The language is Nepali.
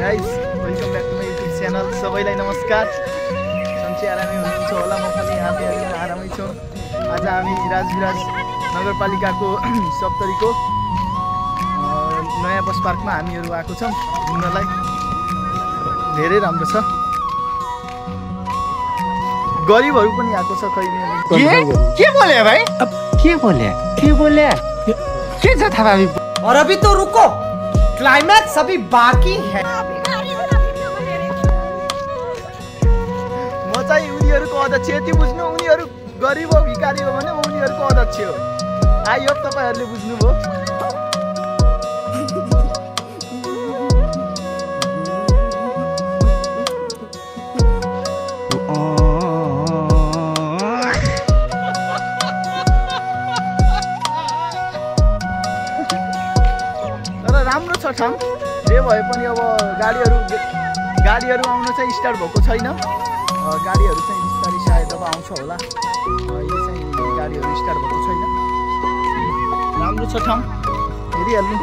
Guys, welcome back to my YouTube channel. सबैलाई नमस्कार। सन्चै आरामै हुनुहुन्छ होला, म पनि आरामै छु। आज हामी राजविराज नगरपालिकाको सप्तरीको नयाँ बस पार्कमा हामीहरू आएको छौँ घुम्नलाई। धेरै राम्रो छ, गरिबहरू पनि आएको छ। खै के बोले भाई? अब के बोले के छ थाहा अभी? और अभी तो रुको, क्लाइमैक्स अभी बाकी है। म चाहिँ उनीहरूको अध्यक्ष, यति बुझ्नु, उनीहरू गरिब हो भिखारी हो भने उनीहरूको अध्यक्ष हो। आई होप तपाईँहरूले बुझ्नुभयो। राम्रो छ ठाउँ, जे भए पनि अब गाडीहरू आउन चाहिँ स्टार्ट भएको छैन। गाडीहरू चाहिँ बिस्तारै सायद अब आउँछ होला। अहिले चाहिँ गाडीहरू स्टार्ट भएको छैन। राम्रो छ ठाउँ, हेरिहाल्नु।